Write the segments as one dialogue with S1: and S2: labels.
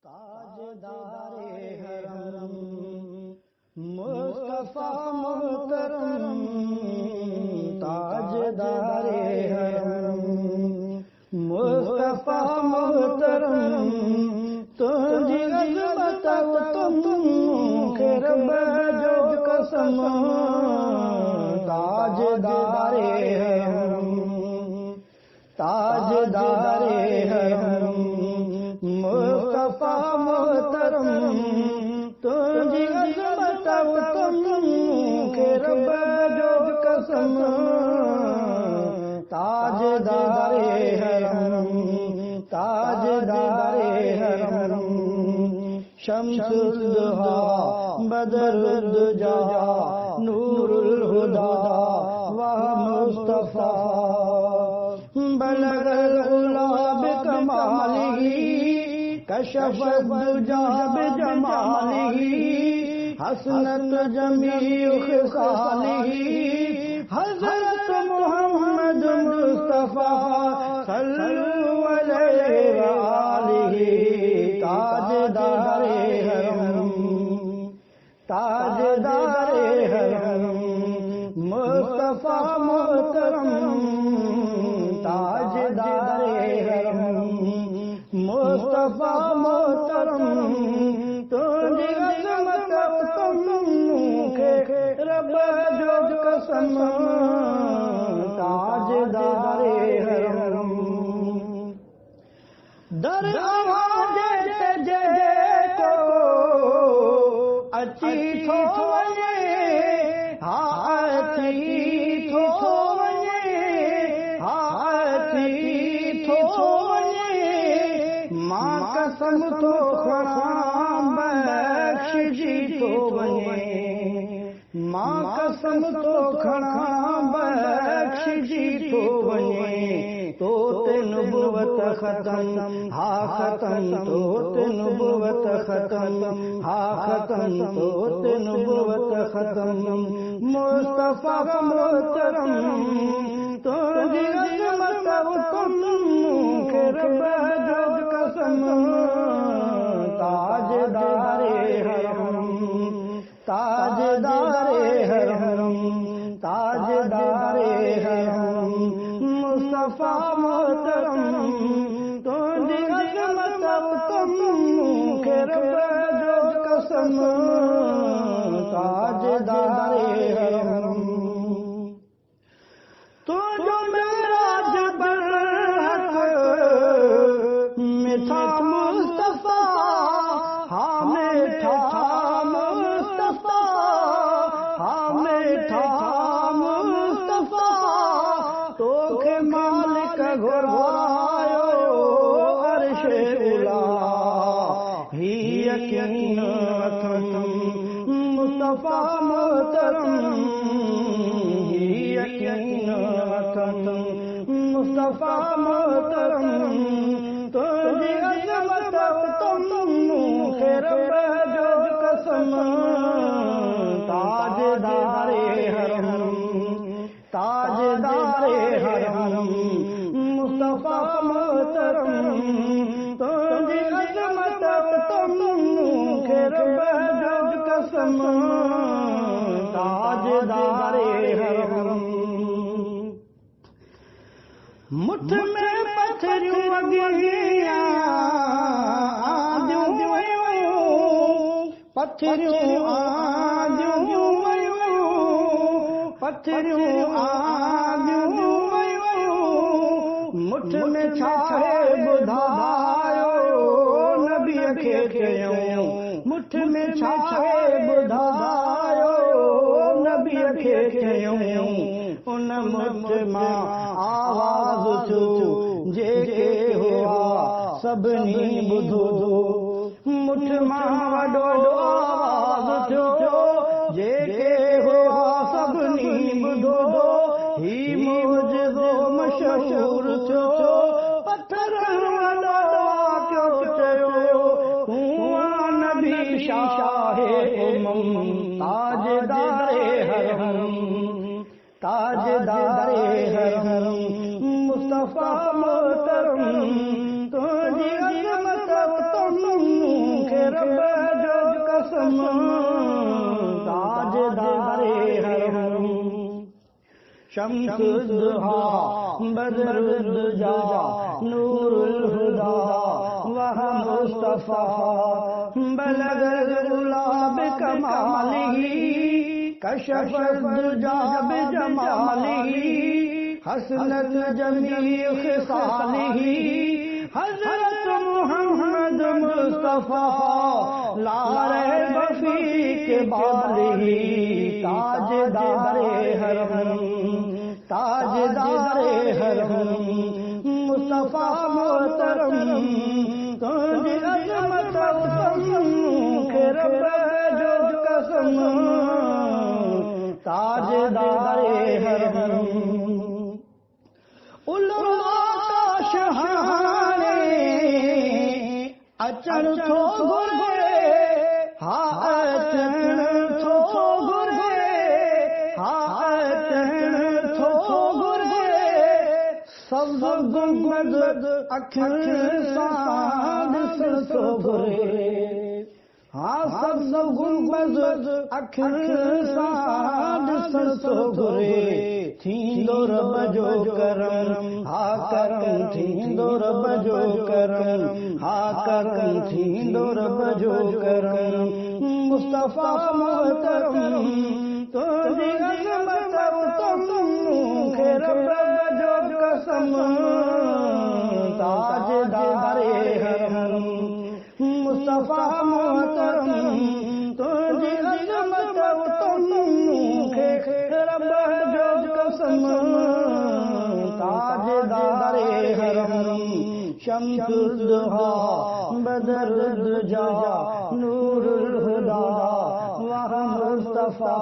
S1: ताजदारे हरम मुस्तफा मोहतरम, ताजदारे हरम मुस्तफा मोहतरम, तुझी अज़मत तुमखे रब जो कसम, ताजदारे हरम ताजदारे हरम मुस्तफा मोहतरम, तुझी अज़मत तुमखे रब जो कसम, ताजदारे हरम ताजदारे हरम, शम्सुल दुहा बदरुल दुजा नूरुल हुदा वह मुस्तफा, बलगल उला बिकमालिही कशफत दुजा बिजमालिही, हसनत जमीउ खिसालिही हज़रत मोहम्मद मुस्तफा सल्लल्लाहु अलैहि व आलिही, ताजदारे हरम ताजदारे हरम मुस्तफा मोहतरम, ताजदारे हरम मुस्तफा मोहतरम, तुझी अज़मत तुमखे रब जो कसम, ताजदारे हरम, दर आवाज़ जेको अची थो वञे, हा अची थो वञे, हा अची थो वञे, मां कसम थो खणां बख़्शिजी थो वञे, मां कसम थो खणां बख़्शिजी थो वञे, तो ते नुबुवत ख़तम हा ख़तम, तो ते नुबुवत ख़तम हा ख़तम, तो ते नुबुवत ख़तम, मुस्तफा मोहतरम, तुझी अज़मत तुमखे रब जो कसम, ताजदारे हरम ताजदारे हरम ताजदारे हरम मुस्तफा मोहतरम, तुझी अज़मत तुमखे रब जो कसम, ताजदारे हरम, तो जो मेराज बरहक मिठा मुस्तफा, हा मिठा मुस्तफा, हा मिठा मुस्तफा, तोखे मालिक घुरायो अर्शे उला, ही यकीन अथम मुस्तफा मोहतरम, ही यकीन अथम मुस्तफा मोहतरम, तुझी अज़मत तुमखे रब जो कसम, ताजदारे हरम ताजदारे हरम मुस्तफा मोहतरम, तुझी अज़मत तुमखे रब जो कसम, ताजदारे हरम, मुठ में पथरियूं वॻियां आदियूं वयूं, पथरियूं आदियूं वयूं, पथरियूं आदियूं वयूं, मुठ में छा ॿुधायो नबीअ खे चयूं, मुठ में छा ॿुधायो नबीअ खे चयूं, उन मुठ मां आवाज़ थियो जेके हुआ सभिनी ॿुधो, मुठ मां वॾो आवाज़ थियो जेके हुआ सभिनी ॿुधो, ही मौजज़ो मशहूर थियो, पत्थर वॾा क्यों चयो, हुआ नबी शाहे उमम, ताजदारे हरम ताजदारे हरम मुस्तफा मोहतरम, तुझी अज़मत तुम शम्सुद दुहा बदरुद दुजा नूरुल हुदा वह मुस्तफा बलगल उला बिकमालिही कशफद दुजा बिजमालिही हसनत जमी खिसालिही हज़रत मुहम्मद मुस्तफा ला रैब फी के बालिही ताजदारे हरम ताजदारे हरम मुस्तफा मोहतरम तुझी अज़मत रब जो कसम ताजदारे हरम उलमा का शहाने अचन थो गुरे हा अचन थो गुरे हा अचन थो गुरे सब्ज़ गुंबद अखियुनि सां ॾिसो गुरे हाँ सब्ज़ गुंबद अखियुनि सां ॾिसो गुरे थींदो रब जो करम हा करम थींदो रब जो करम हा करम थींदो रब जो करम मुस्तफा मोहतरम तुझी अज़मत खे रब जो कसम ताजदारे हरम मुस्तफा मोहतरम तुझी अज़मत खे रब जो कसम ताजदारे हरम शम्सुद दुहा बदरुद दुजा नूरुल हुदा वह मुस्तफा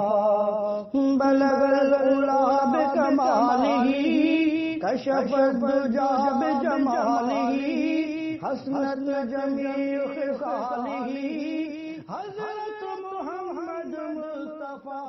S1: बलगल उला बिकमालिही कशफद दुजा बिजमालिही हसनत जमी खिसालिही हज़रत मुहम्मद मुस्तफा